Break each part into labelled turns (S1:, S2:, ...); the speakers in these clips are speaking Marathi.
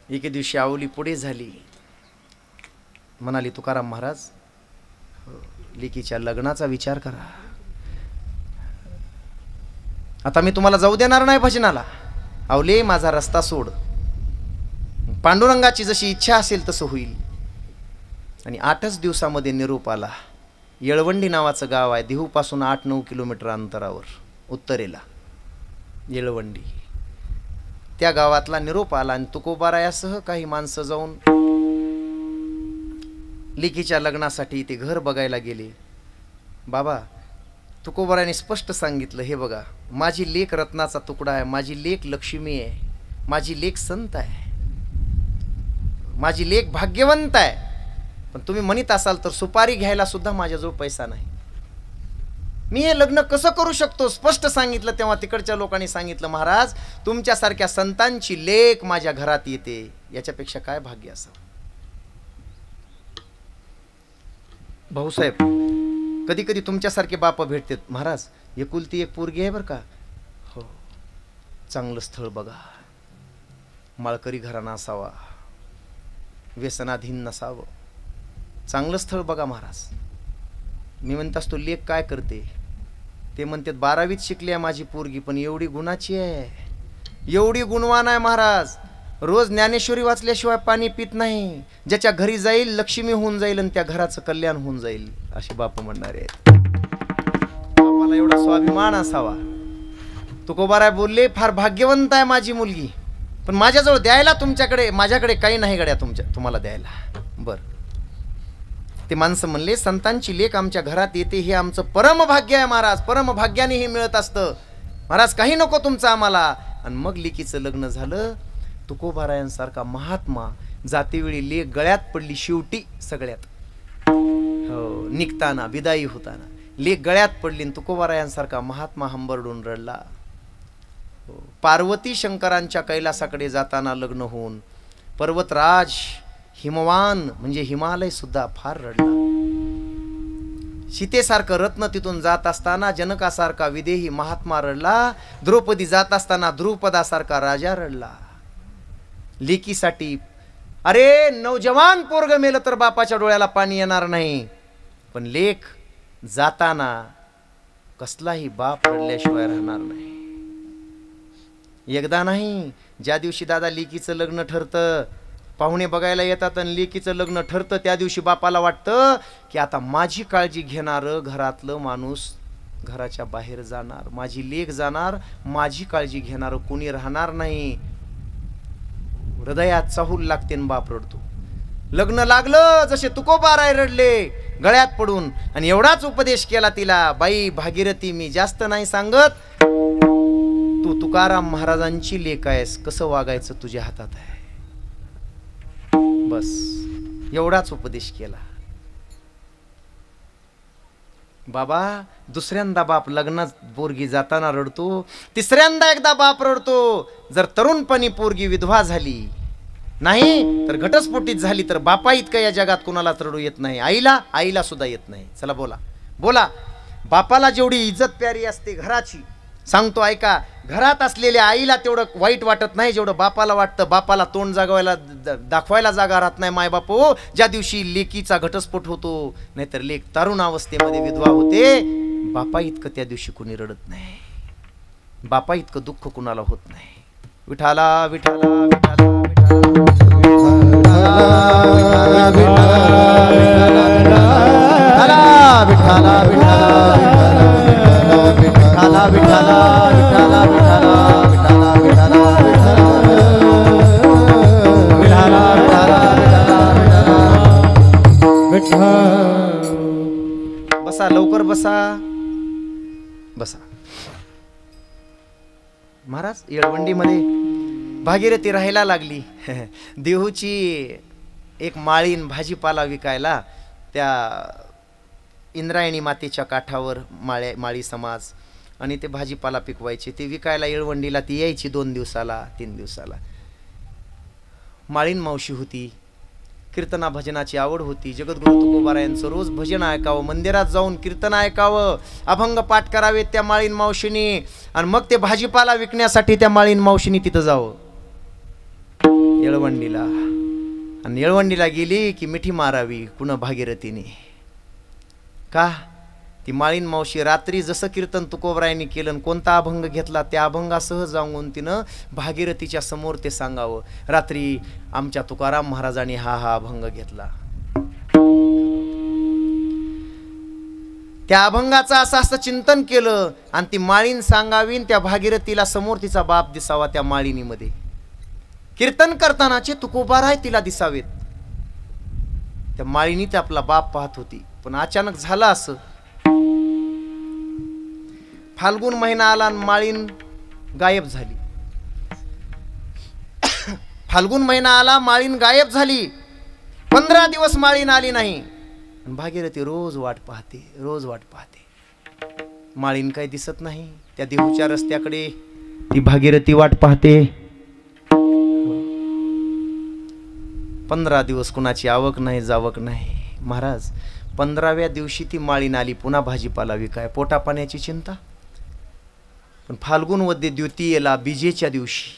S1: एके दिवशी आवली पुढे झाली, म्हणाली तुकाराम महाराज लेकीच्या लग्नाचा विचार करा. आता मी तुम्हाला जाऊ देणार नाही भजनाला. आवले माझा रस्ता सोड, पांडुरंगाची जशी इच्छा असेल तसं होईल. आणि 8च दिवसामध्ये निरोप आला. येळवंडी नावाचं गाव आहे, देहूपासून 8-9 किलोमीटर अंतरावर उत्तरेला येळवंडी. त्या गावातला निरोप आला आणि तुकोबारायासह काही माणसं जाऊन लेकीच्या लग्नासाठी ते घर बघायला गेले. बाबा तुकोबारायाने स्पष्ट सांगितलं, हे बघा माझी लेक रत्नाचा तुकडा आहे, माझी लेक लक्ष्मी आहे, माझी लेक संत आहे, माझी लेक भाग्यवंत आहे. पण तुम्ही म्हणत असाल तर सुपारी घ्यायला सुद्धा माझ्याजवळ पैसा नाही. मी हे लग्न कसं करू शकतो? स्पष्ट सांगितलं. तेव्हा तिकडच्या लोकांनी सांगितलं, महाराज तुमच्यासारख्या संतांची लेक माझ्या घरात येते, याच्यापेक्षा काय भाग्य असावं. भाऊसाहेब कधी कधी तुमच्यासारखे बाप भेटतात. महाराज एकुलती एक पोरगी आहे बरं का. हो, चांगलं स्थळ बघा, माळकरी घराणा असावा, व्यसनाधीन नसावं, चांगलं स्थळ बघा महाराज. मी म्हणत असतो लेक काय करते? ते म्हणतात 12वीत शिकली आहे माझी पोरगी, पण एवढी गुणाची आहे, एवढी गुणवान आहे महाराज, रोज ज्ञानेश्वरी वाचल्याशिवाय पाणी पित नाही, ज्याच्या घरी जाईल लक्ष्मी होऊन जाईल आणि त्या घराचं कल्याण होऊन जाईल, असे बाप म्हणणारे आहेत. बापाला एवढा स्वाभिमान असावा. तुकोबाराय बोलले फार भाग्यवंत आहे माझी मुलगी, पण माझ्याजवळ द्यायला तुमच्याकडे माझ्याकडे काही नाही गड्या तुम्हाला द्यायला. बरं ते माणसं म्हणले संतांची लेक आमच्या घरात येते हे आमचं परमभाग्य आहे महाराज, परमभाग्याने हे मिळत असतं महाराज, काही नको तुमचं आम्हाला. आणि मग लेकीचं लग्न झालं. तुकोबारायांसारखा महात्मा जातेवेळी लेक गळ्यात पडली शेवटी सगळ्यात. हो, निघताना विदाई होताना लेक गळ्यात पडली आणि तुकोबारायांसारखा महात्मा हंबरडून रडला. पार्वती शंकरांच्या कैलासाकडे जाताना लग्न होऊन पर्वतराज हिमवान म्हणजे हिमालय सुद्धा फार रडला. सीतेसारखं रत्न तिथून जात असताना जनकासारखा विदेही महात्मा रडला. द्रौपदी जात असताना द्रुपदासारखा राजा रडला. लेकीसाठी अरे नौजवान पोरग मेलं तर बापाच्या डोळ्याला पाणी येणार नाही, पण लेक जाताना कसलाही बाप रडल्याशिवाय राहणार नाही. एकदा नाही, ज्या दिवशी दादा लेकीचं लग्न ठरतं, पाहुणे बघायला येतात आणि लेकीचं लग्न ठरतं, त्या दिवशी बापाला वाटतं की आता माझी काळजी घेणारं घरातलं माणूस घराच्या बाहेर जाणार, माझी लेक जाणार, माझी काळजी घेणारं कोणी राहणार नाही. हृदयात चाहूल लागते आणि बाप रडतो. लग्न लागलं जसे तुकोबाराय रडले गळ्यात पडून, आणि एवढाच उपदेश केला तिला, बाई भागीरथी मी जास्त नाही सांगत, तू तुकाराम महाराजांची लेक आहेस, कसं वागायचं तुझ्या हातात आहे. बस एवढाच उपदेश केला. बाबा दुसऱ्यांदा बाप लग्नात पोरगी जाताना रडतो, तिसऱ्यांदा एकदा बाप रडतो. जर तरुणपणी पोरगी विधवा झाली नाही तर घटस्फोटीत झाली तर बापा इतकं या जगात कुणालाच रडू येत नाही. आईला सुद्धा येत नाही. चला बोला. बापाला जेवढी इज्जत प्यारी असते घराची, सांगतो ऐका, घरात असलेल्या आईला तेवढं वाईट वाटत नाही जेवढं बापाला वाटतं. बापाला तोंड जागवायला दाखवायला जागा राहत नाही माय बापो, ज्या दिवशी लेकीचा घटस्फोट होतो, नाहीतर लेक तरुण अवस्थेमध्ये विधवा होते. बापा इतकं त्या दिवशी कुणी रडत नाही, बापा इतकं दुःख कुणाला होत नाही. विठाला विठाला विठाला बसा, लवकर बसा. महाराज येळवंडीमध्ये भागीरथी राहायला लागली. देहूची एक माळीन भाजीपाला विकायला त्या इंद्रायणी मातेच्या काठावर माळी समाज, आणि ते भाजीपाला पिकवायचे, ते विकायला येळवंडीला ती यायची 2 दिवसाला 3 दिवसाला. माळीन मावशी होती, कीर्तना भजनाची आवड होती. जगद्गुरु तुकोबारायांचं रोज भजन ऐकावं, मंदिरात जाऊन कीर्तन ऐकावं, अभंग पाठ करावेत त्या माळीन मावशीनी, आणि मग ते भाजीपाला विकण्यासाठी त्या माळीन मावशीनी तिथं जावं. येळवंडीला, आणि येळवंडीला गेली की मिठी मारावी कुणा भागीरथीने. का? ती माळीन मावशी रात्री जसं कीर्तन तुकोबरायांनी केलं, कोणता अभंग घेतला त्या अभंगासह जाऊन तिनं भागीरथीच्या समोर ते सांगावं. रात्री आमच्या तुकाराम महाराजांनी हा अभंग घेतला. त्या अभंगाचं असं चिंतन केलं आणि ती माळीन सांगावी, त्या भागीरथीला समोर तिचा बाप दिसावा. त्या माळिनीमध्ये कीर्तन करतानाचे तुकोबाराय तिला दिसावेत. त्या माळिनीत आपला बाप पाहत होती. पण अचानक झालं असं, फाल्गुन महिना आला आणि माळीन गायब झाली. फाल्गुन महिना आला, माळीन गायब झाली. 15 दिवस माळीन आली नाही. भागीरथी रोज वाट पाहते, रोज वाट पाहते. माळीन काही दिसत नाही. त्या देहूच्या रस्त्याकडे ती भागीरथी वाट पाहते. 15 दिवस कुणाची आवक नाही, जावक नाही. महाराज 15व्या दिवशी ती माळीन आली. पुन्हा भाजीपाला विकाय, पोटा पाण्याची चिंता. पण फाल्गुन वद्य द्वितीयेला बीजेच्या दिवशी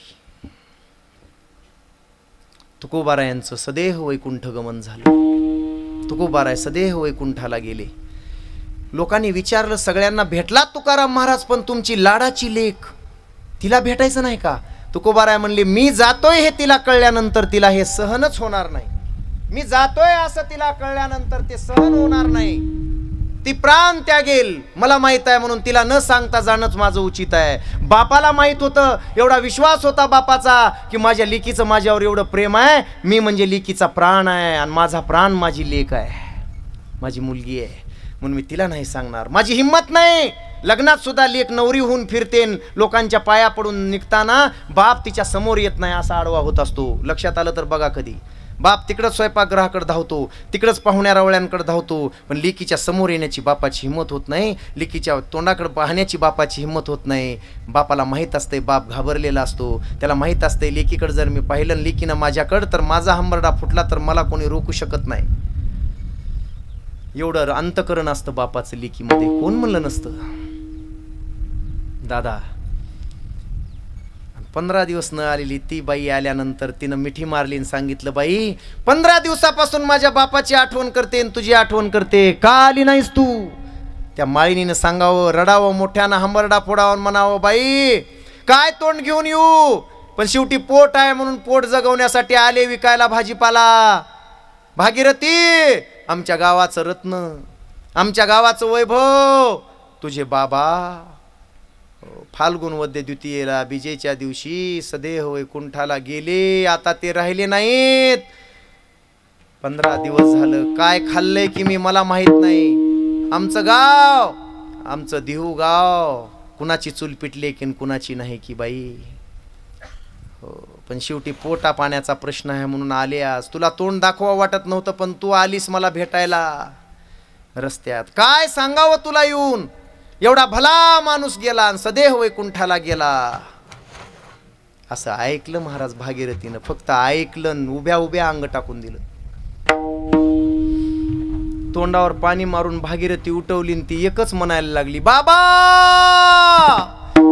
S1: तुकोबारायांचं सदेह वैकुंठ गमन झालं. तुकोबाराय सदेह वैकुंठाला गेले. लोकांनी विचारलं, सगळ्यांना भेटला तुकाराम महाराज, पण तुमची लाडाची लेक तिला भेटायचं नाही का? तुकोबाराय म्हणले, मी जातोय हे तिला कळल्यानंतर तिला हे सहनच होणार नाही. मी जातोय असं तिला कळल्यानंतर ते सहन होणार नाही. ती प्राण त्यागेल मला माहित आहे, म्हणून तिला न सांगता जाणंच माझं उचित आहे. बापाला माहित होतं, एवढा विश्वास होता बापाचा की माझ्या लेकीचं माझ्यावर एवढं प्रेम आहे. मी म्हणजे लेकीचा प्राण आहे आणि माझा प्राण माझी लेक आहे, माझी मुलगी आहे, म्हणून मी तिला नाही सांगणार. माझी हिम्मत नाही. लग्नात सुद्धा लेक नवरी होऊन फिरतेन, लोकांच्या पाया पडून निघताना बाप तिच्या समोर येत नाही असा आडवा होत असतो. लक्षात आलं तर बघा कधी. बाप तिकडंच स्वयंपाकगृहाकडे धावतो, तिकडंच पाहुण्या रावळ्यांकडे धावतो, पण लेकीच्या समोर येण्याची बापाची हिंमत होत नाही. लेकीच्या तोंडाकडे पाहण्याची बापाची हिंमत होत नाही. बापाला माहीत असते, बाप घाबरलेला असतो. त्याला माहीत असते, लेकीकडे जर मी पाहिलं लेकीनं माझ्याकडं, तर माझा हंबरडा फुटला तर मला कोणी रोखू शकत नाही. एवढं अंतकरण असतं बापाचं लेकीमध्ये. कोण म्हणलं नसतं दादा. 15 दिवस न आलेली ती बाई आल्यानंतर तिनं मिठी मारली आणि सांगितलं, बाई 15 दिवसापासून माझ्या बापाची आठवण करते आणि तुझी आठवण करते, का आली नाहीस तू? त्या माळिनीनं सांगावं, रडावं, मोठ्यानं हंबरडा फोडावं, म्हणावं, बाई काय तोंड घेऊन येऊ, पण शेवटी पोट आहे म्हणून पोट जगवण्यासाठी आले विकायला भाजीपाला. भागीरथी आमच्या गावाचं रत्न, आमच्या गावाचं वैभव तुझे बाबा. फाल्गुन वद्य द्वितीयेला बीजेच्या दिवशी सदेह वैकुंठाला गेले. आता ते राहिले नाहीत. 15 दिवस झालं. काय खाल्लंय की मी मला माहित नाही. आमचं गाव, आमचं देहू गाव, कुणाची चूल पिटले की कुणाची नाही की बाई. हो, पण शेवटी पोटा पाण्याचा प्रश्न आहे म्हणून आले. आज तुला तोंड दाखवा वाटत नव्हतं, पण तू आलीस मला भेटायला रस्त्यात. काय सांगावं तुला येऊन? एवढा भला माणूस गेला आणि सदेह वैकुंठाला गेला. असं ऐकलं महाराज भागीरथीनं. फक्त ऐकलं, उभ्या उभ्या अंग टाकून दिलं. तोंडावर पाणी मारून भागीरथी उठवली आणि ती एकच म्हणायला लागली, बाबा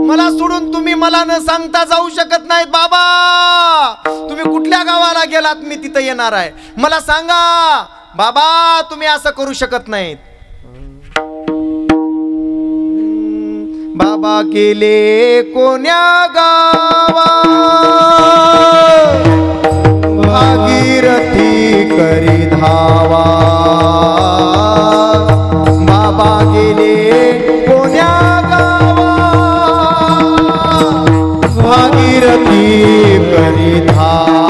S1: मला सोडून तुम्ही मला न सांगता जाऊ शकत नाहीत. बाबा तुम्ही कुठल्या गावाला गेलात, मी तिथं येणार आहे. मला सांगा बाबा, तुम्ही असं करू शकत नाहीत. बाबा गेले कोण्या गावा, भागीरथी करी धावा. बाबा गेले कोण्या गावा, भागीरथी करी धावा.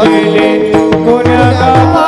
S1: गेले कोण्या गावा,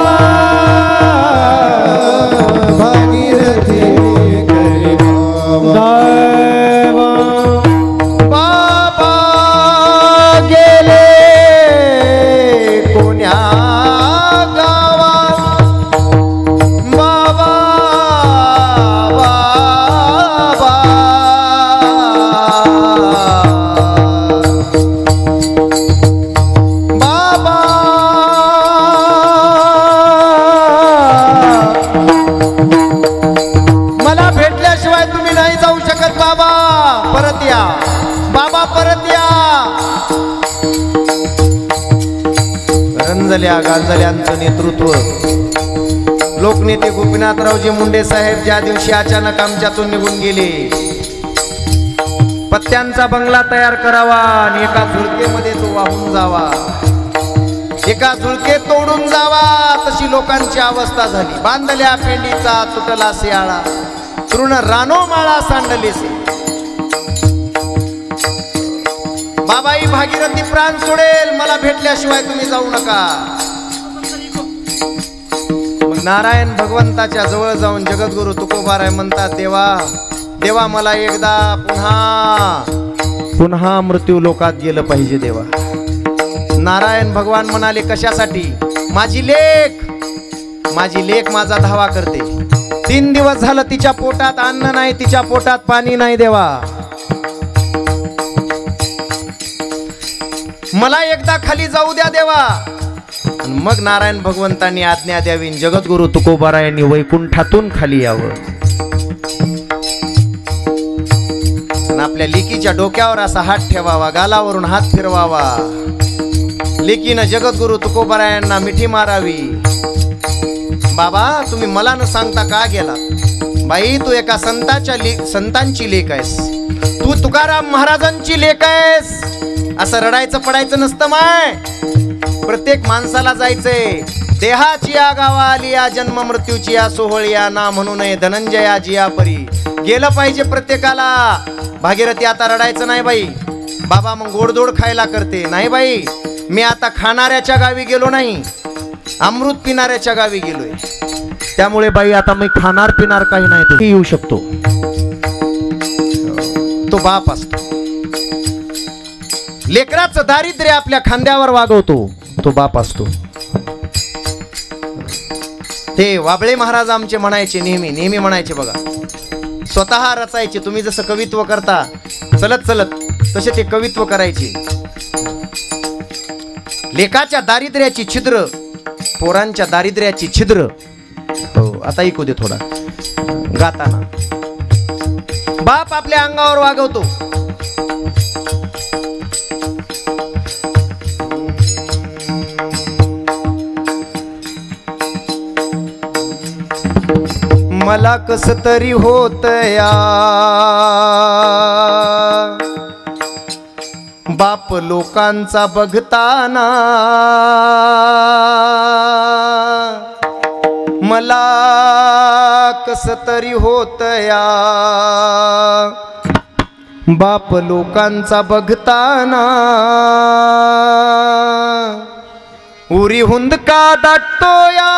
S1: झाल्या गांजल्यांचं नेतृत्व लोकनेते गोपीनाथरावजी मुंडे साहेब ज्या दिवशी अचानक आमच्यातून निघून गेले, पत्त्यांचा बंगला तयार करावा आणि एका झुळकेमध्ये तो वाहून जावा, एका झुळके तोडून जावा, तशी लोकांची अवस्था झाली. बांधल्या पेंडीचा तुटला सियाळा, तृण रानो माळा सांडलेसे. बाबाई भागीरथी प्राण सोडेल, मला भेटल्याशिवाय तुम्ही जाऊ नका. मग नारायण भगवंताच्या जवळ जाऊन जगद्गुरु तुकोबाराय म्हणतात, देवा देवा मला एकदा पुन्हा मृत्यू लोकात गेलं पाहिजे देवा. नारायण भगवान म्हणाले, कशासाठी? माझी लेक माझा धावा करते. 3 दिवस झालं तिच्या पोटात अन्न नाही, तिच्या पोटात पाणी नाही देवा. मला एकदा खाली जाऊ द्या देवा. मग नारायण भगवंतांनी आज्ञा द्यावी, जगद्गुरु तुकोबारायांनी वैकुंठातून खाली यावं. आपल्या लेकीच्या डोक्यावर असा हात ठेवावा, गालावरून हात फिरवावा. लेकीनं जगद्गुरु तुकोबारायांना मिठी मारावी. बाबा तुम्ही मला न सांगता का गेला? बाई तू एका संतांची लेक आहेस, तू तुकाराम महाराजांची लेक आहेस. असं रडायचं पडायचं नसतं माय. प्रत्येक माणसाला जायचंय. देहाची या गावा आली या, जन्म मृत्यूची या सोहळी या, ना म्हणू नये धनंजया जिया परी. गेलं पाहिजे प्रत्येकाला. भागीरथी आता रडायचं नाही बाई. बाबा मग गोडधोड खायला करते. नाही बाई, मी आता खाणाऱ्याच्या गावी गेलो नाही, अमृत पिणाऱ्याच्या गावी गेलोय. त्यामुळे बाई आता मी खाणार पिणार काही नाही. तो येऊ शकतो, तो बाप असतो. लेकराचं दारिद्र्य आपल्या खांद्यावर वागवतो, तो बाप असतो. ते वाबळे महाराज आमचे म्हणायचे, नेहमी म्हणायचे बघा, स्वतः रचायचे. तुम्ही जसं कवित्व करता चलत चलत, तसे ते कवित्व करायचे. लेकाच्या दारिद्र्याची छिद्र, पोरांच्या दारिद्र्याची छिद्र. हो आता ऐकू दे थोडा गाताना. बाप आपल्या अंगावर वागवतो. मला कस तरी होत या, बाप लोकांचा बघताना. मला कस तरी होत या, बाप लोकांचा बघताना. उरी हुंदका दाटतो या,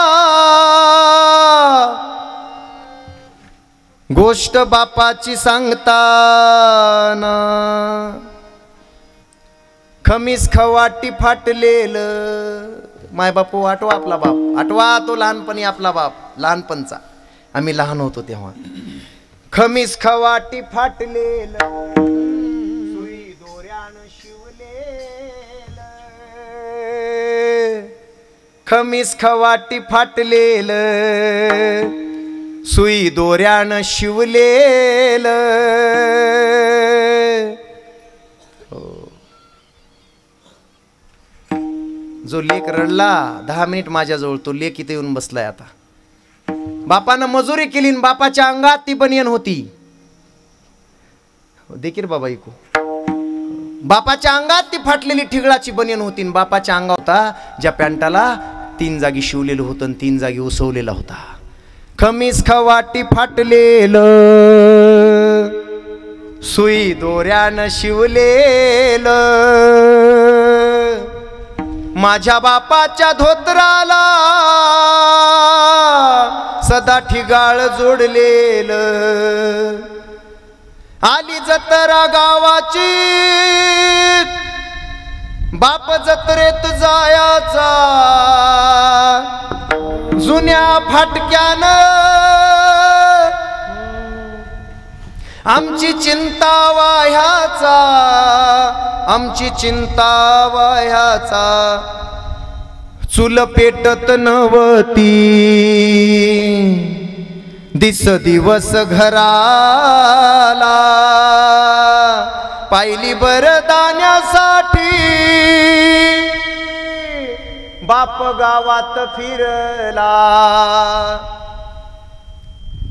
S1: गोष्ट बापाची सांगताना. खमीस खवाटी फाटलेल. माय बापू आठवा आपला बाप, आठवा तो लहानपणी आपला बाप, लहानपणचा. आम्ही लहान होतो तेव्हा. खमीस खवाटी फाटलेल, सुई दोऱ्यानं शिवलेल. खमीस खवाटी फाटलेल, सुई दोऱ्यानं शिवलेल. जो लेक रडला 10 मिनिट माझ्याजवळ, तो लेक इथे येऊन बसलाय आता. बापानं मजुरी केली, बापाच्या अंगात ती बनियन होती. देखील बाबा ऐकू, बापाच्या अंगात ती फाटलेली ठिगळाची बनियन होती. बापाच्या अंगात होता ज्या पॅन्टाला 3 जागी शिवलेलं होतं आणि 3 जागी उसवलेला होता. खमीस खवाटी फाटलेल, सुई दोऱ्यानं शिवलेल. माझ्या बापाच्या धोतराला सदा ठिगाळ जोडलेल. आली जत्रा गावाची, बाप जत्रेत जायाचा. जुन्या फाटक्यानं आमची चिंता वाह्याचा, आमची चिंता वाह्याचा. चूल पेटत नवती, दिस दिवस घराला. पायली बरदाण्यासाठी बाप गावात फिरला.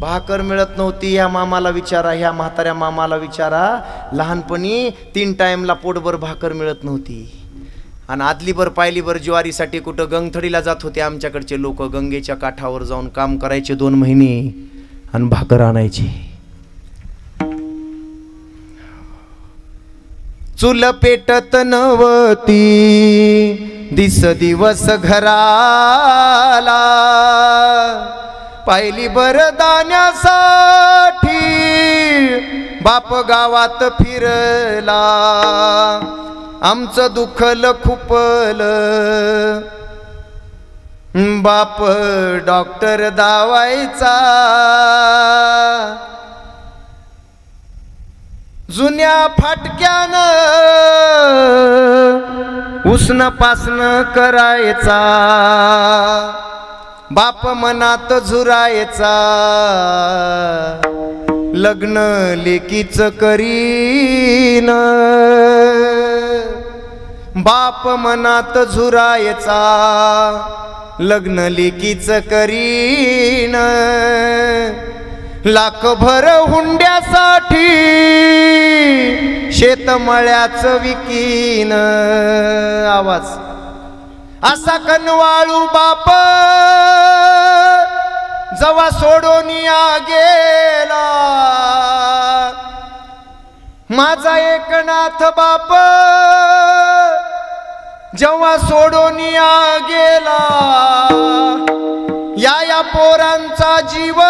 S1: भाकर मिळत नव्हती. या मामाला विचारा, ह्या म्हाताऱ्या मामाला विचारा. लहानपणी 3 टाइमला पोटभर भाकर मिळत नव्हती. आणि आदलीभर पायलीभर ज्वारीसाठी कुठं गंगथडीला जात होते आमच्याकडचे लोक. गंगेच्या काठावर जाऊन काम करायचे 2 महिने आणि भाकर आणायची. चूल पेटत नव्हती दिस दिवस घराला. पायली बरदाण्यासाठी बाप गावात फिरला. आमचं दुखल खुपलं. बाप डॉक्टर दावायचा. जुन्या फाटक्यानं उष्ण पासनं करायचा. बाप मनात झुरायचा. लग्न लेकीच करीन. बाप मनात झुरायचा. लग्न लेकीच करीन. लाखभर हुंड्यासाठी शेतमळ्याच विकीन. आवाज असा कनवाळू बाप जवा सोडोनिया गेला. माझा एकनाथ बाप जेव्हा सोडोनिया गेला. या पोरांचा जीव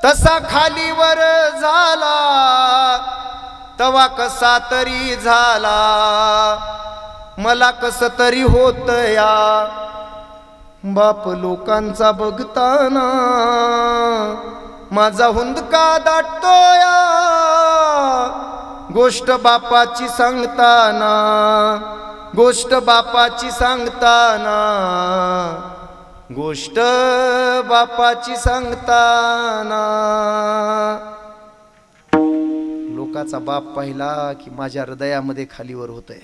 S1: तसा खालीवर झाला. तवा कसा तरी झाला. मला कस तरी होत या. बाप लोकांचा बघताना माझा हुंदका दाटतो या. गोष्ट बापाची सांगताना. गोष्ट बापाची सांगताना. गोष्ट बापाची सांगताना. लोकाचा बाप पाहिला की माझ्या हृदयामध्ये खालीवर होतंय.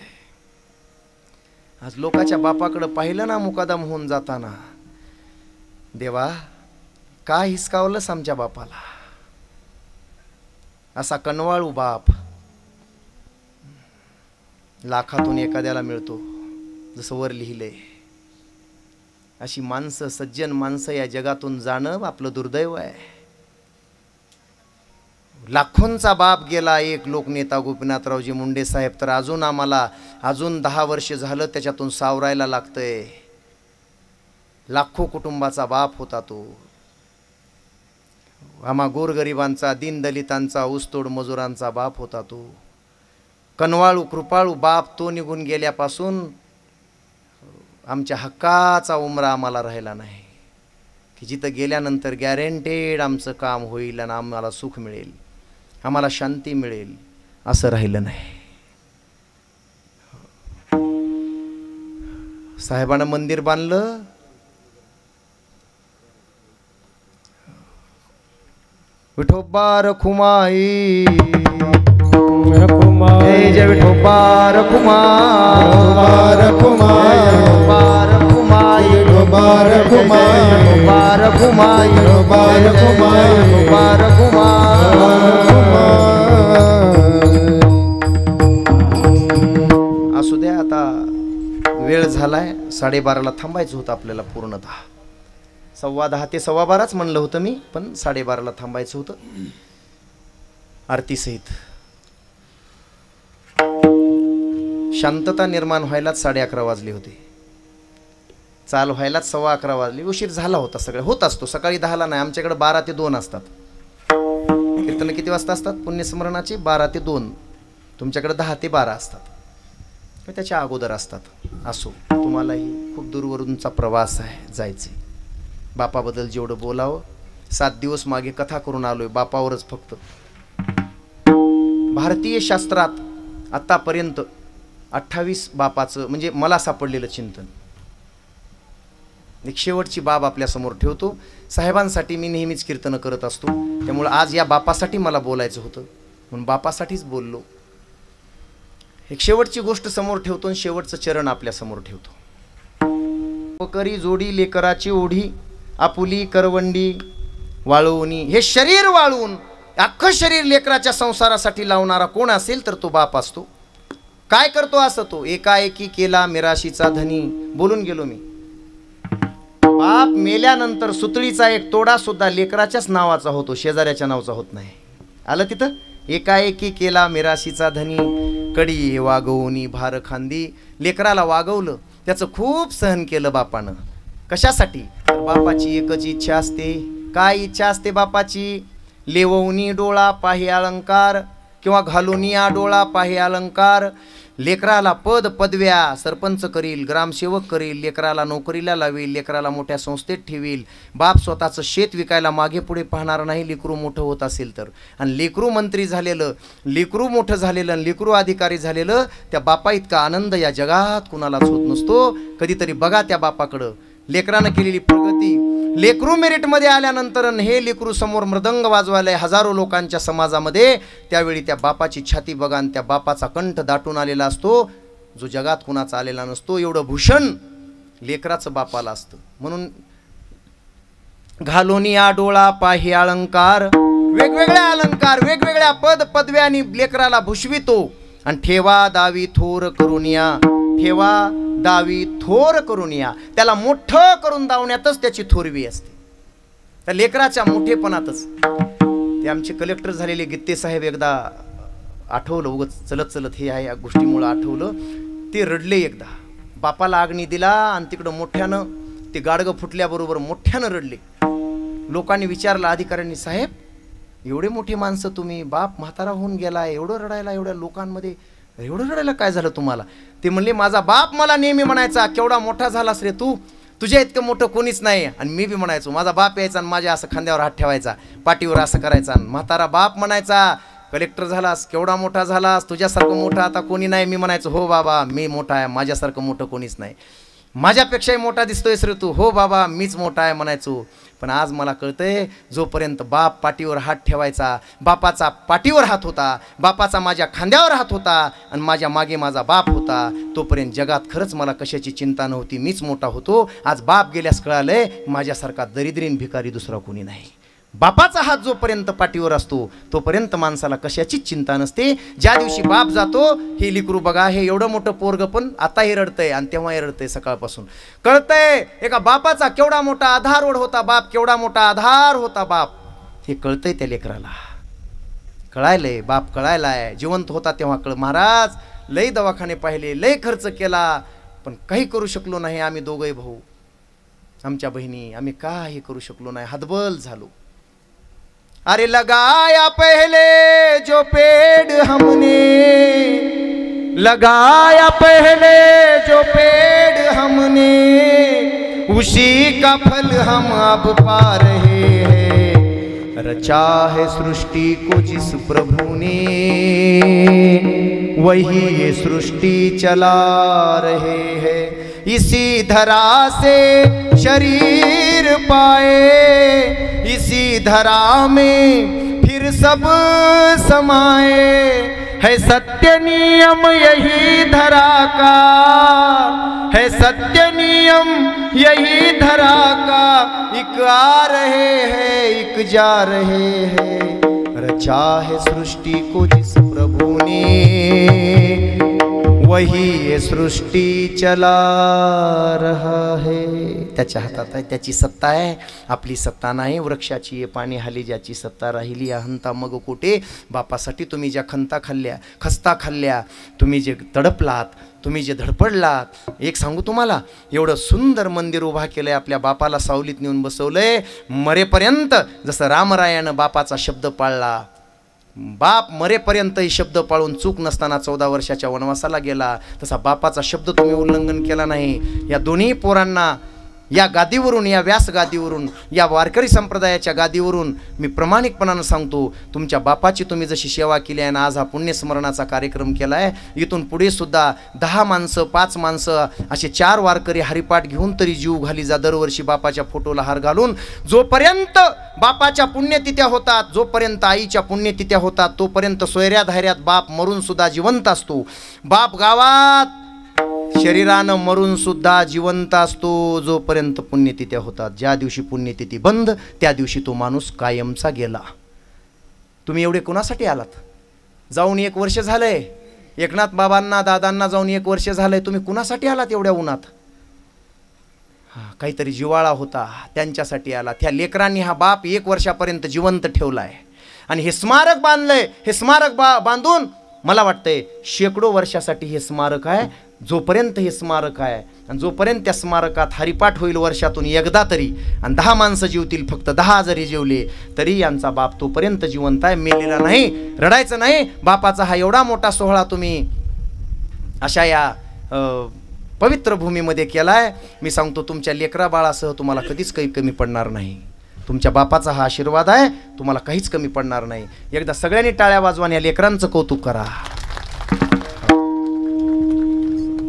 S1: आज लोकाच्या बापाकडे पाहिलं ना मुकादम होऊन जाताना. देवा का हिसकावलंस आमच्या बापाला. असा कनवाळू बाप लाखातून एखाद्याला मिळतो. जसं वर लिहिलंय. अशी माणसं, सज्जन माणसं या जगातून जाणं आपलं दुर्दैव आहे. लाखोंचा बाप गेला एक लोकनेता गोपीनाथरावजी मुंडे साहेब. तर अजून आम्हाला 10 वर्ष झालं त्याच्यातून सावरायला लागतंय. लाखो कुटुंबाचा बाप होता तो. आम्हा गोरगरिबांचा, दीनदलितांचा, ऊसतोड मजुरांचा बाप होता तो. कनवाळू कृपाळू बाप तो निघून गेल्यापासून आमच्या हक्काचा उमरा आम्हाला राहिला नाही. की जिथं गेल्यानंतर गॅरंटेड आमचं काम होईल आणि आम्हाला सुख मिळेल, आम्हाला शांती मिळेल, असं राहिलं नाही. साहेबांना मंदिर बांधलं. विठोबा रखुमाई जय विठोबा रखुमाई. असू द्या, आता वेळ झालाय. 12:30ला थांबायचं होतं आपल्याला. पूर्णतः 10:15 ते 12:15च म्हणलं होतं मी, पण 12:30ला थांबायचं होतं आरती सहित. शांतता निर्माण व्हायलाच 11:30 वाजले होते. चाल व्हायलाच 11:15 वाजले. उशीर झाला होता. सगळं होत असतो. सकाळी 10ला नाही, आमच्याकडे 12 ते 2 असतात. कीर्तन किती वाजता असतात पुण्यस्मरणाचे? 12 ते 2. तुमच्याकडे 10 ते 12 असतात. त्याच्या अगोदर असतात. असो, तुम्हालाही खूप दूरवरूनचा प्रवास आहे, जायचे. बापाबद्दल जेवढं बोलावं. 7 दिवस मागे कथा करून आलोय बापावरच फक्त. भारतीय शास्त्रात आत्तापर्यंत 28 बापाचं म्हणजे मला सापडलेलं चिंतन. एक शेवटची बाब आपल्यासमोर ठेवतो. साहेबांसाठी मी नेहमीच कीर्तनं करत असतो, त्यामुळे आज या बापासाठी मला बोलायचं होतं म्हणून बापासाठीच बोललो. एक शेवटची गोष्ट समोर ठेवतो आणि शेवटचं चरण आपल्या समोर ठेवतो. करी जोडी लेकराची ओढी, आपुली करवंडी वाळवणी. हे शरीर वाळवून अख्खं शरीर लेकराच्या संसारासाठी लावणारा कोण असेल तर तो बाप असतो. काय करतो असं तो? एकाएकी केला मिराशीचा धनी. बोलून गेलो मी. बाप मेल्यानंतर सुतळीचा एक तोडा सुद्धा लेकराच्याच नावाचा होतो, शेजाऱ्याच्या नावाचा होत नाही. आलं तिथं? एकाएकी केला मिराशीचा धनी, कडी वागवणी भार खांदी. लेकराला वागवलं, त्याचं खूप सहन केलं बापानं. कशासाठी? तर बापाची एकच इच्छा असते. काय इच्छा असते बापाची? लेववणी डोळा पाही अलंकार किंवा घालुनी डोळा पाही अलंकार. लेकराला पद पदव्या, सरपंच करील, ग्रामसेवक करील, लेकराला नोकरीला लावेल, लेकराला मोठ्या संस्थेत ठेवील. बाप स्वतःचं शेत विकायला मागे पुढे पाहणार नाही लेकरू मोठं होत असेल तर. आणि लेकरू मंत्री झालेलं, लेकरू मोठं झालेलं आणि लेकरू अधिकारी झालेलं, त्या बापा इतका आनंद या जगात कुणालाच होत नसतो. कधीतरी बघा त्या बापाकडं. लेकरानं केलेली प्रगती, लेकरू मेरिटमध्ये आल्यानंतर हे लेकरू समोर मृदंग वाजवायला हजारो लोकांच्या समाजामध्ये, त्यावेळी त्या बापाची छाती बघा आणि त्या बापाचा कंठ दाटून आलेला असतो, जो जगात कुणाचा आलेला नसतो. एवढं भूषण लेकराचं बापाला असतं. म्हणून घालोनी डोळा पाही अलंकार, वेगवेगळ्या अलंकार, वेगवेगळ्या पद पदव्यानी लेकराला भुषवितो. आणि ठेवा दावी थोर करून या, ठेवा दावी थोर करून या. त्याला मोठं करून दावण्यातच त्याची थोरवी असते, त्या लेकराच्या मोठेपणातच. ते आमचे कलेक्टर झालेले गित्ते साहेब एकदा आठवलं, उगत चलत चलत हे आहे या गोष्टीमुळं आठवलं. ते रडले एकदा. बापाला अग्नी दिला आणि तिकडं मोठ्यानं ते गाडगं फुटल्याबरोबर मोठ्यानं रडले. लोकांनी विचारलं अधिकाऱ्यांनी, साहेब एवढे मोठे माणसं तुम्ही, बाप म्हातारा होऊन गेला, एवढं रडायला एवढ्या लोकांमध्ये, एवढं रडायला काय झालं तुम्हाला? ते म्हणले, माझा बाप मला नेहमी म्हणायचा, केवढा मोठा झालास रे तू, तुझ्या इतकं मोठं कोणीच नाही. आणि मी बी म्हणायचो, माझा बाप यायचा आणि माझ्या असं खांद्यावर हात ठेवायचा, पाठीवर असं करायचा. म्हातारा बाप म्हणायचा, कलेक्टर झालास, केवढा मोठा झालास, तुझ्यासारखं मोठा आता कोणी नाही. मी म्हणायचो, हो बाबा मी मोठा आहे, माझ्यासारखं मोठं कोणीच नाही. माझ्यापेक्षाही मोठा दिसतोयस रे तू, हो बाबा मीच मोठा आहे म्हणायचो. पण आज मला कळतंय, जोपर्यंत बाप पाठीवर हात ठेवायचा, बापाचा पाठीवर हात होता, बापाचा माझ्या खांद्यावर हात होता आणि माझ्या मागे माझा बाप होता, तोपर्यंत जगात खरंच मला कशाची चिंता नव्हती, मीच मोठा होतो. आज बाप गेल्यास कळालंय, माझ्यासारखा दरिद्रीन भिकारी दुसरा कोणी नाही. बापाचा हात जोपर्यंत पाठीवर असतो तोपर्यंत माणसाला कशाचीच चिंता नसते. ज्या दिवशी बाप जातो, हे लेकरू बघा, हे एवढं मोठं पोरग पण आताही रडतंय आणि तेव्हाही रडतंय. सकाळपासून कळतंय एका बापाचा केवढा मोठा आधार होता बाप, केवढा मोठा आधार होता बाप, हे कळतंय त्या लेकराला. कळायलंय, बाप कळायलाय. जिवंत होता तेव्हा कळ. महाराज लय दवाखाने पाहिले, लय खर्च केला, पण काही करू शकलो नाही. आम्ही दोघंही भाऊ, आमच्या बहिणी, आम्ही काही करू शकलो नाही, हतबल झालो. अरे लगाया पहले जो पेड़ हमने, लगाया पहले जो पेड़ हमने, उसी का फल हम अब पा रहे हैं. रचा है सृष्टि को जिस प्रभु ने, वही ये सृष्टि चला रहे हैं. इसी धरा से शरीर पाए, इसी धरा में फिर सब समाए. है सत्य नियम यही धरा का, है सत्य नियम यही धरा का. एक आ रहे हैं, एक जा रहे हैं. रचा है सृष्टि को जिस प्रभु ने, वही ये सृष्टी चला रहा है. त्याच्या हातात आहे, त्याची सत्ता आहे, आपली सत्ता नाही. वृक्षाची ये पाणी हाली ज्याची सत्ता राहिली, अहंता मग कोटे. बापासाठी तुम्ही ज्या खंता खाल्ल्या, खस्ता खाल्ल्या, तुम्ही जे तडपलात, तुम्ही जे धडपडलात. एक सांगू तुम्हाला, एवढं सुंदर मंदिर उभा केलंय, आपल्या बापाला सावलीत नेऊन बसवलंय. मरेपर्यंत जसं रामरायानं बापाचा शब्द पाळला, बाप मरेपर्यंतही शब्द पाळून चूक नसताना 14 वर्षाच्या वनवासाला गेला, तसा बापाचा शब्द तुम्ही उल्लंघन केला नाही. या दोन्ही पोरांना या गादीवरून, या व्यास गादीवरून, या वारकरी संप्रदायाच्या गादीवरून मी प्रामाणिकपणानं सांगतो, तुमच्या बापाची तुम्ही जशी सेवा केली आहे आणि आज हा पुण्यस्मरणाचा कार्यक्रम केला आहे, इथून पुढे सुद्धा 10 माणसं 5 माणसं असे 4 वारकरी हरिपाठ घेऊन तरी जीव घाली जा दरवर्षी बापाच्या फोटोला हार घालून. जोपर्यंत बापाच्या पुण्यतिथ्या होतात, जोपर्यंत आईच्या पुण्यतिथ्या होतात, तोपर्यंत सोयऱ्या धैर्यात बाप मरून सुद्धा जिवंत असतो. बाप गावात शरीरानं मरून सुद्धा जिवंत असतो जोपर्यंत पुण्यतिथ्या होतात. ज्या दिवशी पुण्यतिथी बंद त्या दिवशी तो माणूस कायमचा गेला. तुम्ही एवढे कुणासाठी आलात? जाऊन 1 वर्ष झालंय, एकनाथ बाबांना दादांना जाऊन 1 वर्ष झालंय. तुम्ही कुणासाठी आलात एवढ्या उन्हात? काहीतरी जिवाळा होता त्यांच्यासाठी आला. त्या लेकरांनी हा बाप 1 वर्षापर्यंत जिवंत ठेवलाय आणि हे स्मारक बांधलंय. हे स्मारक बांधून मला वाटतंय शेकडो वर्षासाठी हे स्मारक आहे. जोपर्यंत हे स्मारक आहे आणि जोपर्यंत त्या स्मारकात हरिपाठ होईल वर्षातून एकदा तरी, आणि 10 माणसं जेवतील, फक्त 10 जरी जेवले तरी यांचा बाप तोपर्यंत जिवंत आहे, मेलेला नाही. रडायचं नाही. बापाचा हा एवढा मोठा सोहळा तुम्ही अशा या पवित्र भूमीमध्ये केलाय. मी सांगतो तुमच्या लेकरा बाळासह तुम्हाला कधीच काही कमी पडणार नाही. तुमच्या बापाचा हा आशीर्वाद आहे, तुम्हाला काहीच कमी पडणार नाही. एकदा सगळ्यांनी टाळ्या वाजवा, या लेकरांचं कौतुक करा.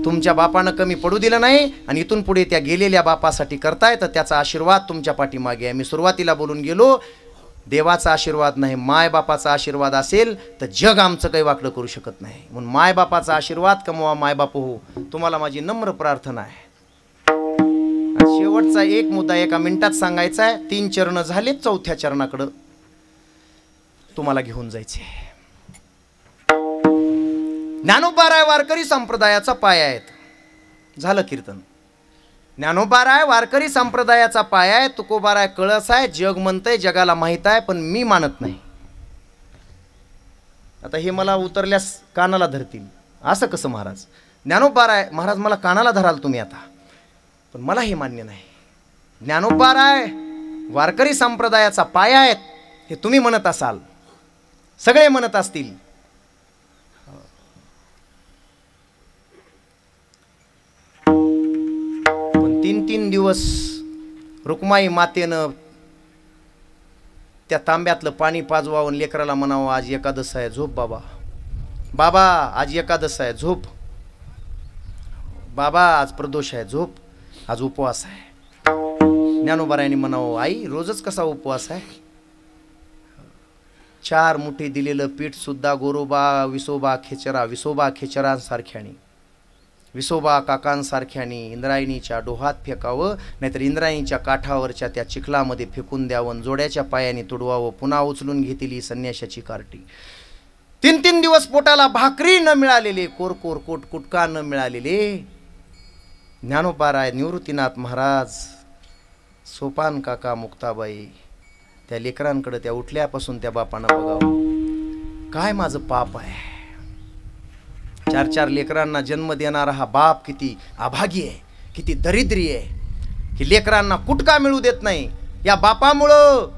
S1: तुमच्या बापानं कमी पडू दिलं नाही आणि इथून पुढे त्या गेलेल्या बापासाठी करताय तर त्याचा आशीर्वाद तुमच्या पाठीमागे आहे. मी सुरुवातीला बोलून गेलो, देवाचा आशीर्वाद नाही, मायबापाचा आशीर्वाद असेल तर जग आमचं काही वाकडं करू शकत नाही. म्हणून मायबापाचा आशीर्वाद कमवा, मायबाप हो, तुम्हाला माझी नम्र प्रार्थना आहे. शेवटचा एक मुद्दा 1 मिनिटात सांगायचा आहे. 3 चरण झाले, 4थ्या चरणाकडं तुम्हाला घेऊन जायचे. ज्ञानोबाराय वारकरी संप्रदायाचा पाया आहेत. झालं कीर्तन. ज्ञानोबाराय वारकरी संप्रदायाचा पाया आहे. तुकोबाराय कळस आहे. जग म्हणतंय, जगाला माहीत आहे, पण मी मानत नाही. आता हे मला उतरल्यास कानाला धरतील. असं कसं महाराज? ज्ञानोबाराय महाराज मला कानाला धराल तुम्ही आता, पण मला हे मान्य नाही. ज्ञानोबाराय वारकरी संप्रदायाचा पाया आहेत हे तुम्ही म्हणत असाल, सगळे म्हणत असतील. पण 3 दिवस रुक्माई मातेनं त्या तांब्यातलं पाणी पाजवावून लेकराला म्हणावं, आज एकादश आहे, झोप बाबा. बाबा आज एकादश आहे, झोप. बाबा आज प्रदोष आहे, झोप. आज उपवास आहे. ज्ञानोबारायांनी म्हणावं, आई रोजच कसा उपवास आहे? 4 मुठी दिलेलं पीठ सुद्धा गोरोबा विसोबा खेचरा, विसोबा खेचरांसारख्यानी, विसोबा काकांसारख्यानी इंद्रायणीच्या डोहात फेकावं, नाहीतर इंद्रायणीच्या काठावरच्या त्या चिखलामध्ये फेकून द्यावं, जोड्याच्या पायाने तुडवावं, पुन्हा उचलून घेतील ही संन्याशाची कार्टी. 3 दिवस पोटाला भाकरी न मिळालेले, कोरकोर कुटका न मिळालेले ज्ञानोबाराय, निवृत्तीनाथ महाराज, सोपान काका, मुक्ताबाई, त्या लेकरांकडे त्या उठल्यापासून त्या बापानं बघावं, काय माझं पाप आहे. 4 लेकरांना जन्म देणारा हा बाप किती अभागी आहे, किती दरिद्री आहे की लेकरांना कुटका मिळू देत नाही. या बापामुळं,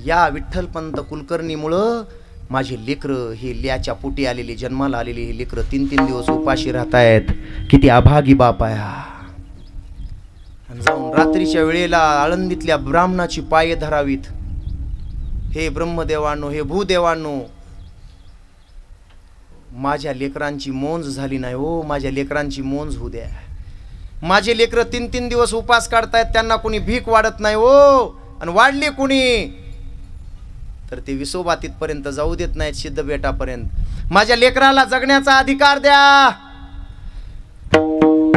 S1: या विठ्ठलपंत कुलकर्णीमुळं माझे लेकरं, हे ल्याच्या पोटी आलेली, जन्माला आलेली हे लेकरं 3 दिवस उपाशी राहत आहेत. किती अभागी बाप आहे हा. जाऊन रात्रीच्या वेळेला आळंदीतल्या ब्राह्मणाची पाये धरावीत. हे ब्रह्मदेवांनो, हे भूदेवांनो, माझ्या लेकरांची मोंज झाली नाही हो, माझ्या लेकरांची मोंज होऊ द्या. माझे लेकरं 3 दिवस उपास काढतायत, त्यांना कोणी भीक वाढत नाही हो. आणि वाढली कोणी तर ते विसोबा तिथपर्यंत जाऊ देत नाहीत, सिद्धबेटापर्यंत. माझ्या लेकराला जगण्याचा अधिकार द्या.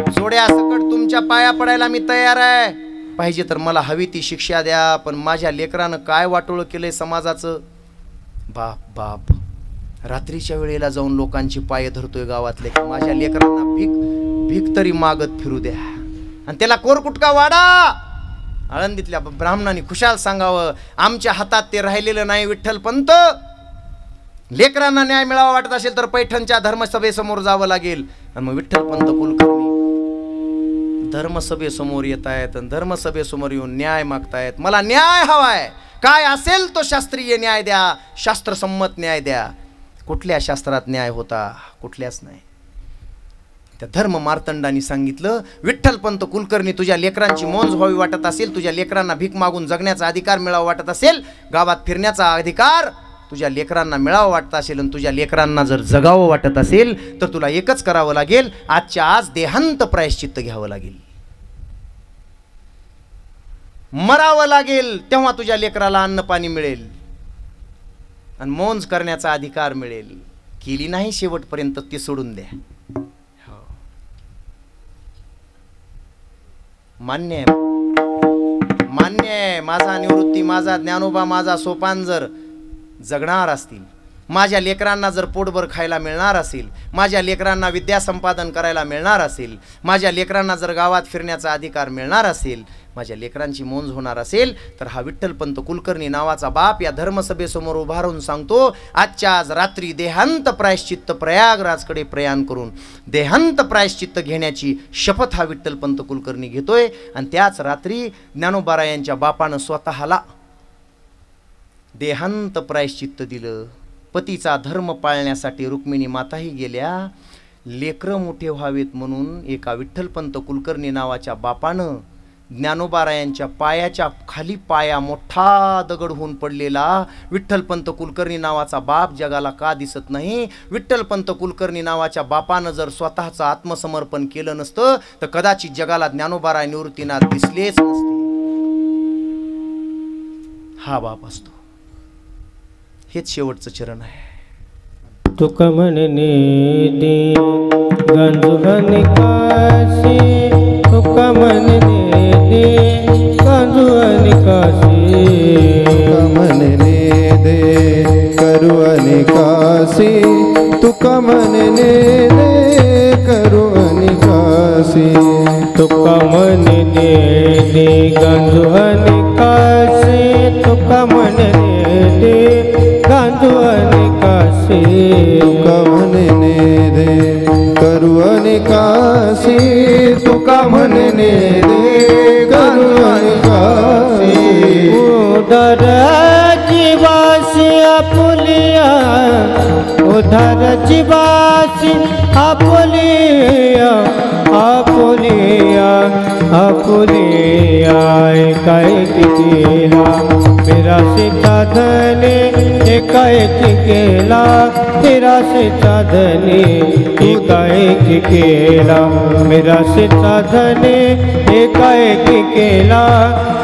S1: जोड्या सकट तुमच्या पाया पडायला मी तयार आहे. पाहिजे तर मला हवी ती शिक्षा द्या, पण माझ्या लेकरानं काय वाटोळ केलंय समाजाचं. बाप बाप रात्रीच्या वेळेला जाऊन लोकांची पाय धरतोय गावातले, की माझ्या लेकरांना भीक तरी मागत फिरू द्या. आणि त्याला कोरकुटका वाडा. आळंदीतल्या ब्राह्मणांनी खुशाल सांगावं, आमच्या हातात ते राहिलेलं नाही विठ्ठलपंत. लेकरांना न्याय मिळावा वाटत असेल तर पैठणच्या धर्मसभेसमोर जावं लागेल. आणि मग विठ्ठलपंत कुलकर्णी धर्मसभेसमोर येत आहेत आणि धर्मसभेसमोर येऊन न्याय मागतायत. मला न्याय हवाय, काय असेल तो शास्त्रीय न्याय द्या, शास्त्रसंमत न्याय द्या. कुठल्या शास्त्रात न्याय होता? कुठल्याच नाही. त्या धर्म मार्तंडाने सांगितलं, विठ्ठलपंत कुलकर्णी, तुझ्या लेकरांची मोंज व्हावी वाटत असेल, तुझ्या लेकरांना भीक मागून जगण्याचा अधिकार मिळावा वाटत असेल, गावात फिरण्याचा अधिकार तुझ्या लेकरांना मिळावं वाटत असेल, आणि तुझ्या लेकरांना जर जगावं वाटत असेल तर तुला एकच करावं लागेल, आजच्या आज देहांत प्रायश्चित्त घ्यावं लागेल, मरावं लागेल, तेव्हा तुझ्या लेकराला अन्न पाणी मिळेल आणि मोंज करण्याचा अधिकार मिळेल. केली नाही शेवटपर्यंत ती सोडून द्या. मान्य आहे, मान्य आहे. माझा निवृत्ती, माझा ज्ञानोबा, माझा सोपान जर जगणार असतील, माझ्या लेकरांना जर पोटभर खायला मिळणार असेल, माझ्या लेकरांना विद्या संपादन करायला मिळणार असेल, माझ्या लेकरांना जर गावात फिरण्याचा अधिकार मिळणार असेल, माझ्या लेकरांची मोंज होणार असेल, तर हा विठ्ठलपंत कुलकर्णी नावाचा बाप या धर्मसभेसमोर उभा राहून सांगतो, आजच्या आज रात्री देहांत प्रायश्चित्त प्रयागराजकडे प्रयाण करून देहांत प्रायश्चित्त घेण्याची शपथ हा विठ्ठलपंत कुलकर्णी घेतोय. आणि त्याच रात्री ज्ञानोबारायांच्या बापानं स्वतःला देहांत प्रायश्चित्त दिलं. पतीचा धर्म पाळण्यासाठी रुक्मिणी माताही गेल्या. लेकरं मोठे व्हावेत म्हणून एका विठ्ठलपंत कुलकर्णी नावाच्या बापानं ज्ञानोबारायांच्या पायाच्या खाली पाया मोठा दगड होऊन पडलेला विठ्ठलपंत कुलकर्णी नावाचा बाप जगाला का दिसत नाही? विठ्ठलपंत कुलकर्णी नावाच्या बापानं जर स्वतःचं आत्मसमर्पण केलं नसतं तर कदाचित जगाला ज्ञानोबाराय निवृत्तीनाथ दिसलेच नसते. हा बाप असतो. हेच शेवटचं चरण आहे.
S2: तुका म्हणणे दे गंजू काशी, तुका म्हणणे दे गंजू काशी,
S3: तुका म्हणणे दे करू अनिकासी, तुका म्हणणे दे करू अनिकासी,
S2: तुका म्हणणे दे गंजू काशी, तुका म्हणणे दे गंजू काशी,
S3: तुका म्हणणे दे करू अनिकासी, तुका म्हणणे दे करू अनिकासी.
S2: उदर जीवासी आपुलिया, उदर जीवासी आपुलिया, आपुलिया आपुलिया काय केला मेरा सीता धने, एकाएक केला मेरा सीता धने, एकाएक केला मेरा सीता धने, एकाएक केला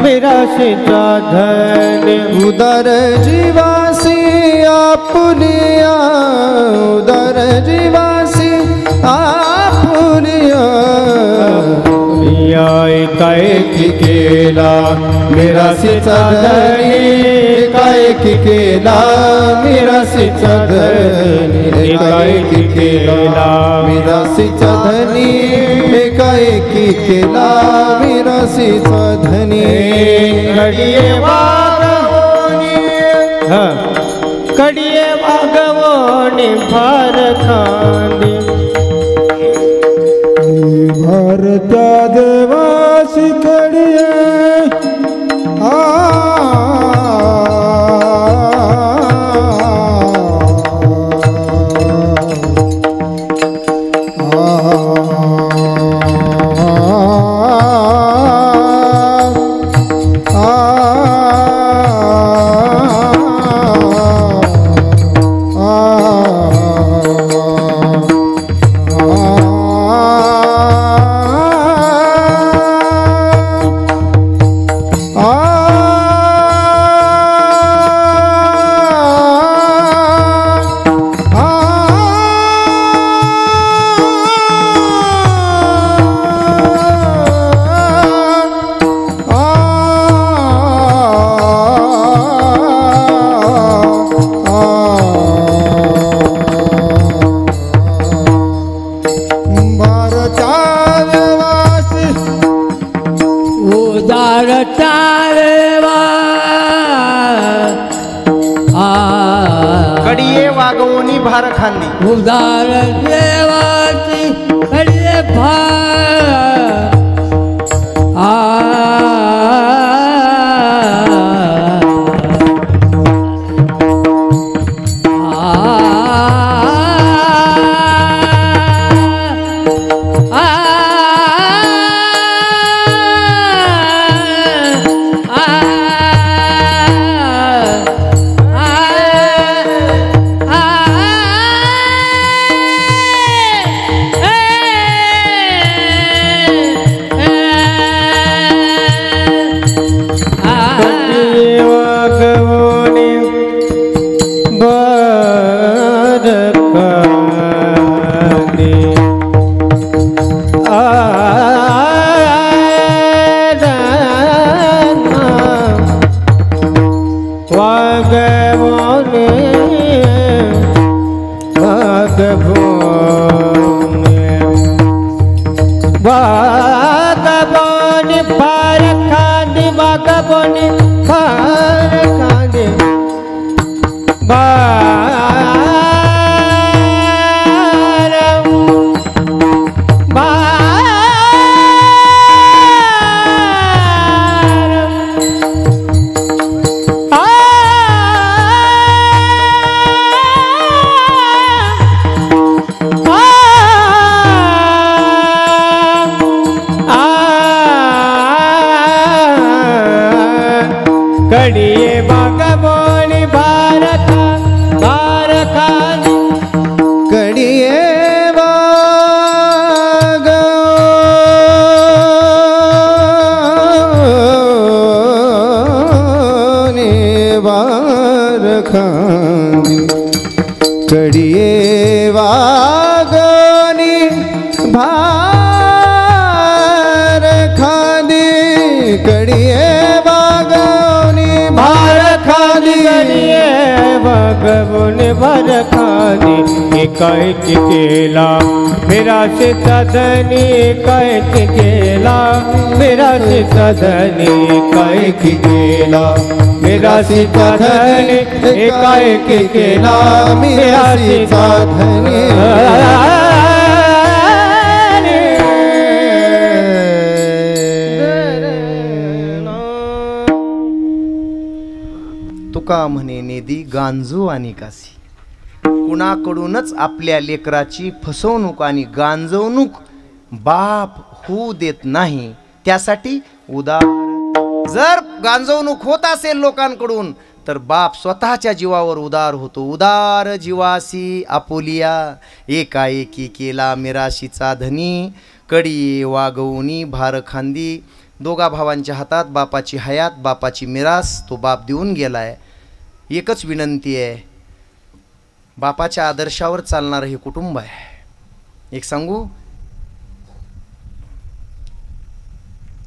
S2: मेरा सीता धने.
S3: उदर जीवासी आपुलिया, उदर जीवासी आपुलिया,
S2: एकाएक
S3: केला मेरा सीता धनी, एकाएक केला मेरा सीता धनी, एकाएक केला मेरा सीता धनी, एकाएक केला मेरा सीता धनी.
S2: कडिये वागवोनी, कडिये वागवोनी फार खांदी,
S3: भारता देवासी कडिये
S1: कडिये वागवोनी भार खांदी,
S2: उदार देवाची कडिये भार भार खांदी बागवणी भार खांदी कड़िए बागवणी भार खांदी
S3: कडिये वागवणी भार खांदी कडिये वागवणी भार खांदी कडिये
S2: कड़िए बागवणी भार खांदी एकाएक केला मेरा सीताधनी एकाएक केला मेरा सीताधनी एकाएक केला मेरा सीताधनी एकाएक केला मेरा सीताधनी
S1: तुका म्हणे नेदी गांजू आणि कासी. कुणाकडूनच आपल्या लेकराची फसवणूक आणि गांजवणूक बाप होऊ देत नाही. त्यासाठी उदार जर गांजवणूक होत असेल लोकांकडून तर बाप स्वतःच्या जीवावर उदार होतो. उदार जीवासी आपुलिया एकाएकी केला मिराशीचा धनी कडी वागवणी भार खांदी. दोघा भावांच्या हातात बापाची हयात बापाची मिरास तो बाप देऊन गेलाय. एकच विनंती आहे, बापाच्या आदर्शावर चालणारं हे कुटुंब आहे. एक सांगू,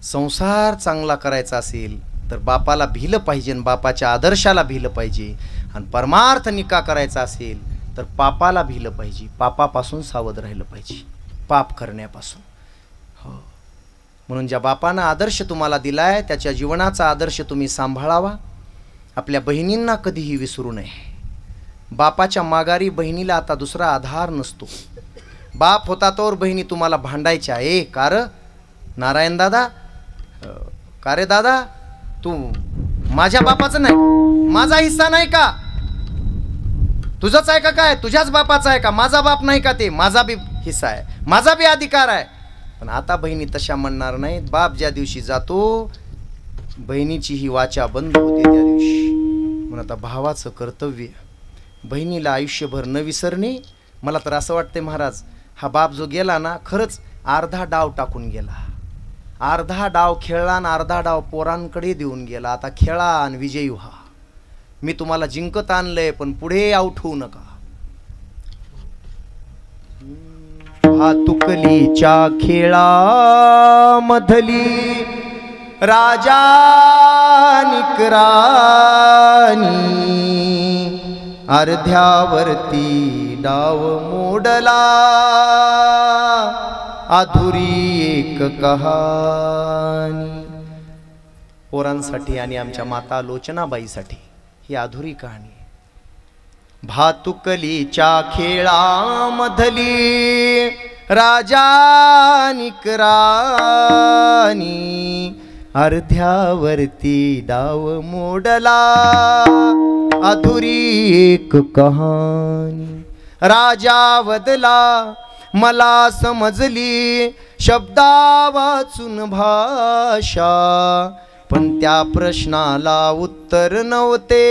S1: संसार चांगला करायचा असेल तर बापाला भिलं पाहिजे, बापाच्या आदर्शाला भिलं पाहिजे. आणि परमार्थ निका करायचा असेल तर पापाला भिलं पाहिजे, पापापासून सावध राहिलं पाहिजे, पाप करण्यापासून. हो, म्हणून ज्या बापानं आदर्श तुम्हाला दिलाय त्याच्या जीवनाचा आदर्श तुम्ही सांभाळावा. आपल्या बहिणींना कधीही विसरू नये. बापाच्या माघारी बहिणीला आता दुसरा आधार नसतो. बाप होता तोवर बहिणी तुम्हाला भांडायच्या. का रे नारायण दादा, का रे दादा, तू माझ्या बापाचं नाही, माझा हिस्सा नाही का, तुझंच आहे का, काय तुझ्याच बापाचा आहे का, माझा बाप नाही का, ते माझा बी हिस्सा आहे, माझा बी अधिकार आहे. पण आता बहिणी तशा म्हणणार नाहीत. बाप ज्या दिवशी जातो बहिणीची ही वाचा बंद होते त्या दिवशी. म्हणून आता भावाचं कर्तव्य बहिणीला आयुष्यभर न विसरणे. मला तर असं वाटतंय महाराज, हा बाप जो गेला ना खरंच अर्धा डाव टाकून गेला. अर्धा डाव खेळला आणि अर्धा डाव पोरांकडे देऊन गेला. आता खेळा आणि विजयी व्हा. मी तुम्हाला जिंकत आणलंय पण पुढे आऊट होऊ नका. भातुकलीच्या खेळा मधली राजा निकरानी अर्ध्यावरती डाव मोडला अधुरी एक कहाणी. पोरांसाठी आणि आमच्या माता लोचनाबाईसाठी ही अधुरी कहाणी. भातुकलीच्या खेळामधली राजा निकरानी अर्ध्यावरती डाव मोडला अधुरी एक कहाणी. राजा वदला मला समजली शब्दा वाचून भाषा, पण त्या प्रश्नाला उत्तर नव्हते.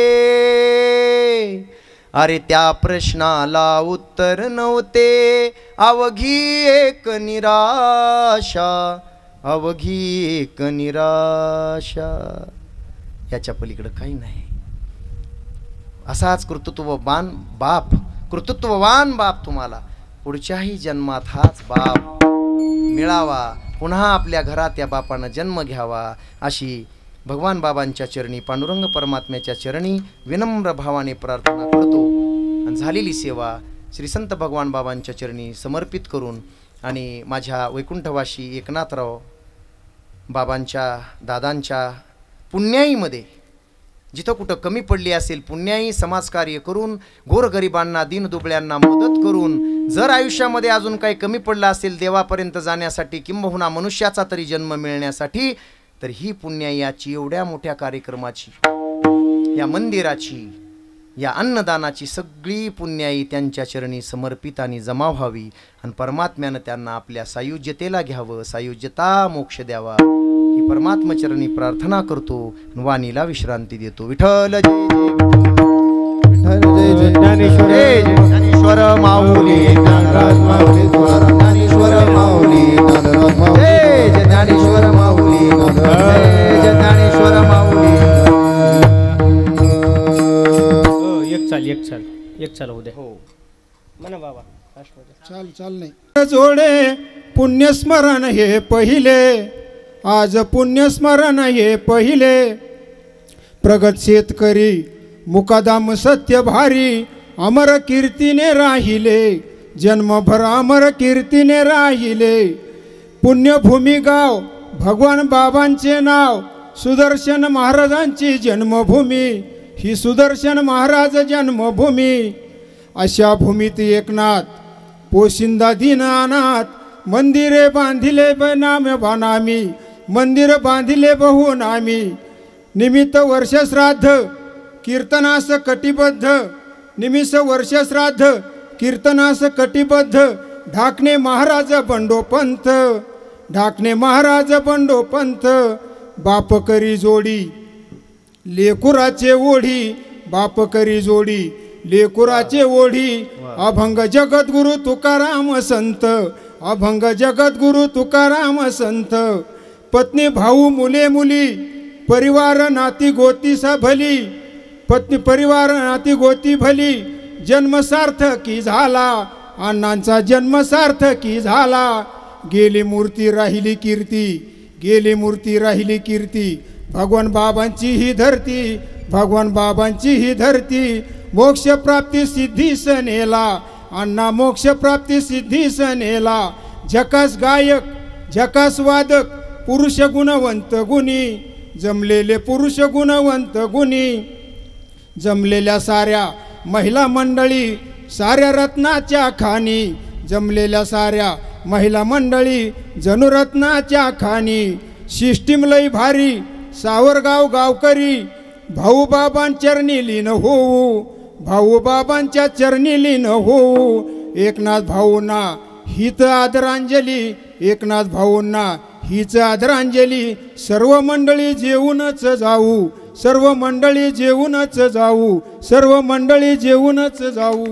S1: अरे त्या प्रश्नाला उत्तर नव्हते. अवघी एक निराशा, अवघी एक निराशा. याच्या पलीकडे काही नाही. असाच कर्तृत्ववान बाप तुम्हाला पुढच्याही जन्मात हाच बाप मिळावा. पुन्हा आपल्या घरात या बापानं जन्म घ्यावा अशी भगवान बाबांच्या चरणी, पांडुरंग परमात्म्याच्या चरणी विनम्र भावाने प्रार्थना करतो. आणि झालेली सेवा श्री संत भगवान बाबांच्या चरणी समर्पित करून आणि माझ्या वैकुंठवासी एकनाथराव बाबांच्या दादांच्या पुण्याईमध्ये जिथं कुठं कमी पडली असेल पुण्याई समाजकार्य करून गोरगरिबांना दीनदुबळ्यांना मदत करून जर आयुष्यामध्ये अजून काही कमी पडलं असेल देवापर्यंत जाण्यासाठी किंबहुना मनुष्याचा तरी जन्म मिळण्यासाठी तर ही पुण्याईची एवढ्या मोठ्या कार्यक्रमाची या मंदिराची या अन्नदानाची सगळी पुण्याई त्यांच्या चरणी समर्पित आणि जमा व्हावी आणि परमात्म्यानं त्यांना आपल्या सायुज्यतेला घ्यावं सायुज्यता मोक्ष द्यावा ही परमात्मचरणी प्रार्थना करतो वाणीला विश्रांती देतो. विठ्ठल जय जय
S3: विठ्ठल जय जय
S2: ज्ञानेश्वर
S1: जय ज्ञानेश्वर माऊली
S3: ज्ञानराज माऊली तुकाराम ज्ञानेश्वर माऊली ज्ञानराज माऊली
S1: जय जय ज्ञानेश्वर माऊली जय जय ज्ञानेश्वर माऊली.
S2: एक चाल उद्या
S1: हो
S2: म्हणा बाबा.
S4: चाल नाही जोडे पुण्यस्मरण हे पहिले आज पुण्यस्मरण हे पहिले प्रगत शेतकरी मुकादाम सत्य भारी अमर कीर्तीने राहिले जन्मभर अमर कीर्तीने राहिले पुण्यभूमी गाव भगवान बाबांचे नाव सुदर्शन महाराजांची जन्मभूमी ही सुदर्शन महाराज जन्मभूमी अशा भूमीत एकनाथ पोशिंदा दीन अनाथ मंदिरे बांधिले बनाम बानामी मंदिर बांधिले बहुनामी निमित्त वर्ष श्राद्ध कीर्तनास कटिबद्ध निमित्त वर्ष श्राद्ध कीर्तनास कटिबद्ध ढाकणे महाराज बंडोपंत ढाकणे महाराज बंडोपंत बाप करी जोडी लेकुराचे ओढी बाप करी जोडी लेकुराचे ओढी अभंग जगद्गुरु तुकाराम संत अभंग जगद्गुरु तुकाराम संत पत्नी भाऊ मुले मुली परिवार नाती गोती सा भली पत्नी परिवार नाती गोती भली जन्म सार्थकी झाला अण्णांचा जन्म सार्थकी झाला गेली मूर्ती राहिली कीर्ती गेली मूर्ती राहिली कीर्ती भगवान बाबांची ही धरती भगवान बाबांची ही धरती मोक्ष प्राप्ती सिद्धीस नेला अण्णा मोक्ष प्राप्ती सिद्धीस नेला झकास गायक झकास वादक पुरुष गुणवंत गुणी जमलेले पुरुष गुणवंत गुणी जमलेल्या साऱ्या महिला मंडळी साऱ्या रत्नाच्या खाणी जमलेल्या साऱ्या महिला मंडळी जणू रत्नाच्या खाणी सिस्टीम लई भारी सावरगाव गावकरी भाऊ बाबांचरणी लीन होऊ भाऊ बाबांच्या चरणी लीन होऊ एकनाथ भाऊंना हीच आदरांजली एकनाथ भाऊंना हीच आदरांजली सर्व मंडळी जेवूनच जाऊ सर्व मंडळी जेवूनच जाऊ सर्व मंडळी जेवूनच जाऊ.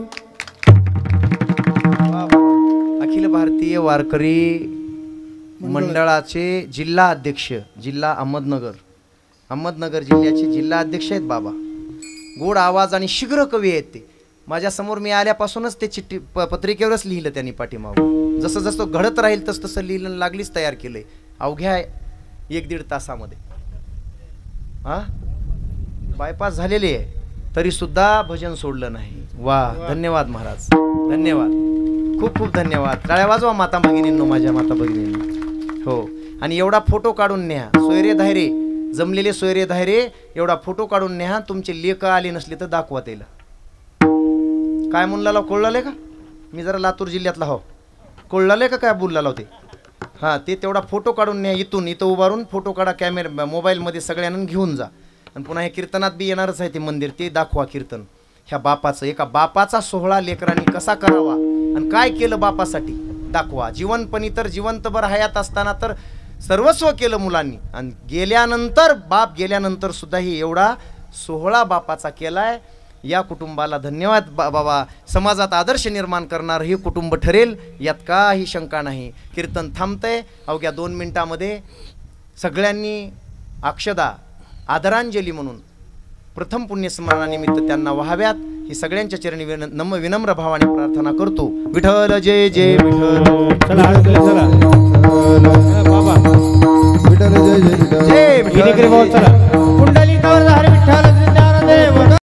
S1: अखिल भारतीय वारकरी मंडळाचे जिल्हा अध्यक्ष जिल्हा अहमदनगर जिल्ह्याचे जिल्हा अध्यक्ष आहेत बाबा. गोड आवाज आणि शीघ्र कवी आहेत ते. माझ्यासमोर मी आल्यापासूनच ते चिठ्ठी पत्रिकेवरच लिहिलं त्यांनी पाठीमागं जसं जसं घडत राहील तसं तसं लिहिलं लागलीच तयार केलंय अवघ्या 1-1.5 तासामध्ये. बायपास झालेली आहे तरी सुद्धा भजन सोडलं नाही. वा धन्यवाद महाराज धन्यवाद खूप खूप धन्यवाद. टाळ्या वाजवा माता भगिनींनो माझ्या माता भगिनींनो. हो आणि एवढा फोटो काढून न्या सोयरे धायरे जमलेले सोयरे धायरे एवढा फोटो काढून न्या तुमचे लेख आले नसले तर दाखवा त्याला. काय म्हणला कोळलाले का मी जरा लातूर जिल्ह्यातला हो कोळलाले का काय बोलला होते हां ते तेवढा फोटो काढून न्या इथं उभारून फोटो काढा कॅमेरा मोबाईलमध्ये सगळ्यांना घेऊन जा आणि पुन्हा हे कीर्तनात बी येणारच आहे ते मंदिर ते दाखवा कीर्तन. ह्या बापाचं एका बापाचा सोहळा लेकरांनी कसा करावा आणि काय केलं बापासाठी दाखवा. जीवनपणी तर जिवंतभर हयात असताना तर सर्वस्व केलं मुलांनी आणि गेल्यानंतर बाप गेल्यानंतर सुद्धा ही एवढा सोहळा बापाचा केलाय. या कुटुंबाला धन्यवाद बाबा. समाजात आदर्श निर्माण करणार हे कुटुंब ठरेल यात काही शंका नाही. कीर्तन थांबतंय अवघ्या 2 मिनिटामध्ये सगळ्यांनी अक्षदा आदरांजली म्हणून प्रथम पुण्यस्मरणानिमित्त त्यांना व्हाव्यात ही सगळ्यांच्या चरणी विनम्र भावाने प्रार्थना करतो. विठ्ठल जय जय विठ्ठल.
S2: चला चला
S3: बाबा विठ्ठल जय जय
S1: जय विठ्ठल.
S2: चला